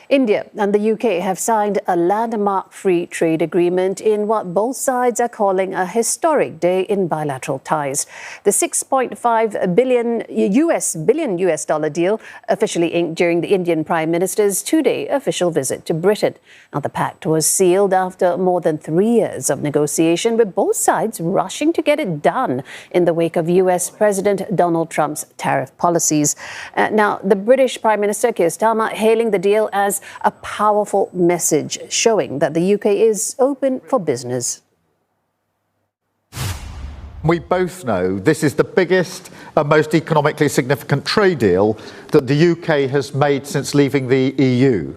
India and the UK have signed a landmark free trade agreement in what both sides are calling a historic day in bilateral ties. The $6.5 billion US dollar deal officially inked during the Indian Prime Minister's two-day official visit to Britain. Now, the pact was sealed after more than 3 years of negotiation, with both sides rushing to get it done in the wake of US President Donald Trump's tariff policies. Now, the British Prime Minister Keir Starmer hailing the deal as a powerful message showing that the UK is open for business. We both know this is the biggest and most economically significant trade deal that the UK has made since leaving the EU.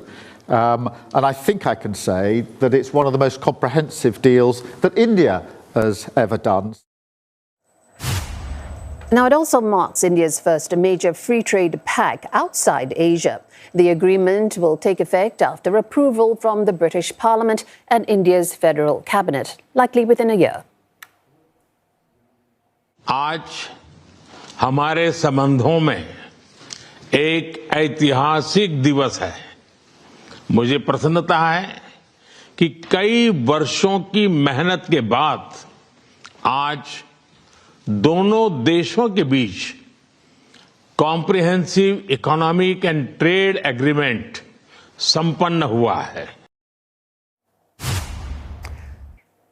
And I think I can say that it's one of the most comprehensive deals that India has ever done. Now, it also marks India's first major free trade pact outside Asia. The agreement will take effect after approval from the British Parliament and India's federal cabinet, likely within a year. आज हमारे संबंधों में एक ऐतिहासिक दिवस है। मुझे प्रसन्नता है कि कई वर्षों की मेहनत के बाद आज दोनों देशों के बीच comprehensive economic and trade agreement संपन्न हुआ है।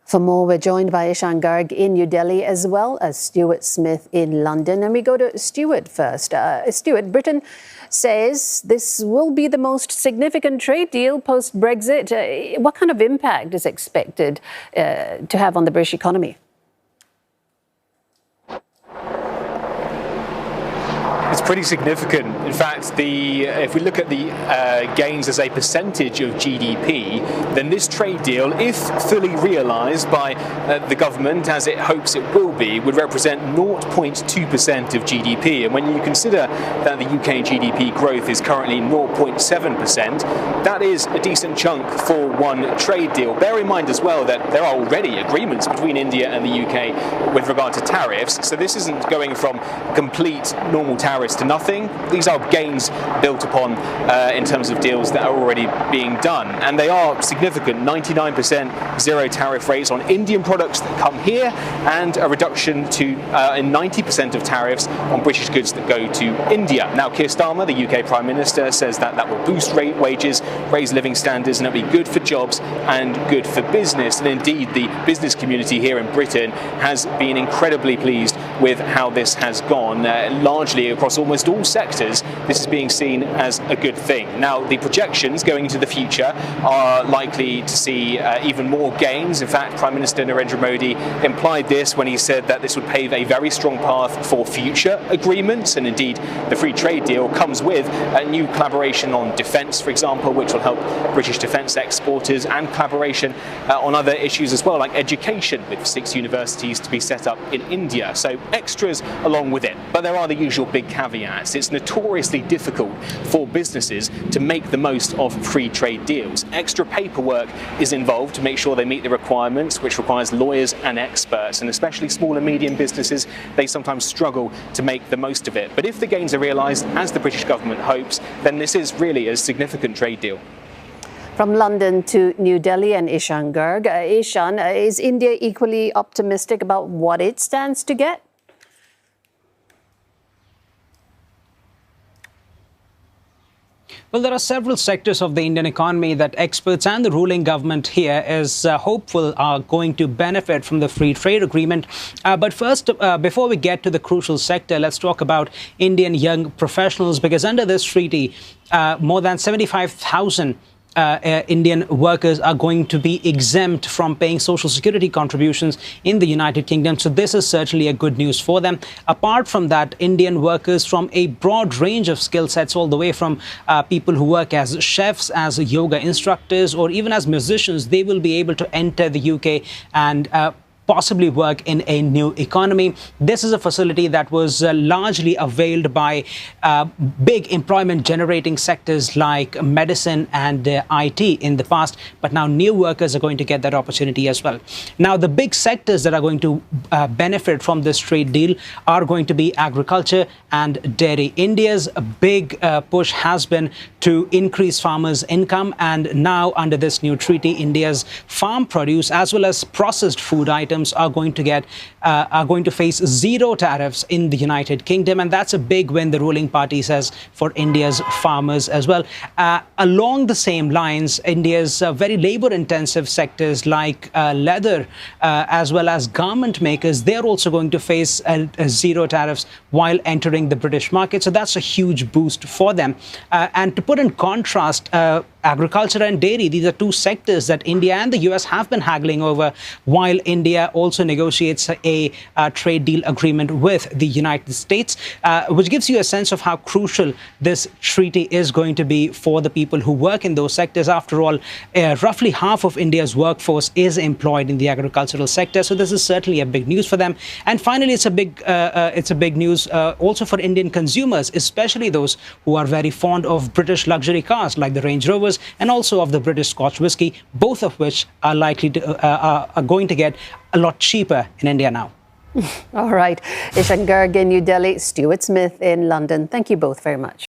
For more, we're joined by Asia Ishan Garg in New Delhi as well as Stuart Smith in London. And we go to Stuart first. Stuart, Britain says this will be the most significant trade deal post-Brexit. What kind of impact is expected to have on the British economy? It's pretty significant. In fact, if we look at the gains as a percentage of GDP, then this trade deal, if fully realised by the government, as it hopes it will be, would represent 0.2% of GDP. And when you consider that the UK GDP growth is currently 0.7%, that is a decent chunk for one trade deal. Bear in mind as well that there are already agreements between India and the UK with regard to tariffs, so this isn't going from complete normal tariffs to nothing. These are gains built upon in terms of deals that are already being done, and they are significant. 99% zero tariff rates on Indian products that come here, and a reduction to in 90% of tariffs on British goods that go to India. Now, Keir Starmer, the UK Prime Minister, says that that will boost wages, raise living standards, and it'll be good for jobs and good for business. And indeed, the business community here in Britain has been incredibly pleased with how this has gone. Largely across almost all sectors, this is being seen as a good thing. Now, the projections going into the future are likely to see even more gains. In fact, Prime Minister Narendra Modi implied this when he said that this would pave a very strong path for future agreements. And indeed, the free trade deal comes with a new collaboration on defence, for example, which will help British defence exporters, and collaboration on other issues as well, like education, with 6 universities to be set up in India. So extras along with it. But there are the usual big caveats. It's notoriously difficult for businesses to make the most of free trade deals. Extra paperwork is involved to make sure they meet the requirements, which requires lawyers and experts, and especially small and medium businesses, they sometimes struggle to make the most of it. But if the gains are realised, as the British government hopes, then this is really a significant trade deal. From London to New Delhi and Asia Ishan Garg. Ishan, is India equally optimistic about what it stands to get? Well, there are several sectors of the Indian economy that experts and the ruling government here is hopeful are going to benefit from the free trade agreement. But first, before we get to the crucial sector, let's talk about Indian young professionals, because under this treaty, more than 75,000 Indian workers are going to be exempt from paying social security contributions in the United Kingdom. So this is certainly a good news for them. Apart from that, Indian workers from a broad range of skill sets, all the way from people who work as chefs, as yoga instructors, or even as musicians, they will be able to enter the UK and possibly work in a new economy. This is a facility that was largely availed by big employment-generating sectors like medicine and IT in the past, but now new workers are going to get that opportunity as well. Now, the big sectors that are going to benefit from this trade deal are going to be agriculture and dairy. India's big push has been to increase farmers' income, and now under this new treaty, India's farm produce as well as processed food items are going to face zero tariffs in the United Kingdom, and that's a big win, the ruling party says, for India's farmers as well. Along the same lines, India's very labor-intensive sectors like leather as well as garment makers, they're also going to face zero tariffs while entering the British market. So that's a huge boost for them. And to put in contrast, agriculture and dairy, these are two sectors that India and the US have been haggling over, while India also negotiates a trade deal agreement with the United States, which gives you a sense of how crucial this treaty is going to be for the people who work in those sectors. After all, roughly half of India's workforce is employed in the agricultural sector, so this is certainly a big news for them. And finally, it's a big news also for Indian consumers, especially those who are very fond of British luxury cars like the Range Rovers and also of the British Scotch whisky, both of which are likely to are going to get a lot cheaper in India now. All right. Ishan Garg in New Delhi, Stuart Smith in London. Thank you both very much.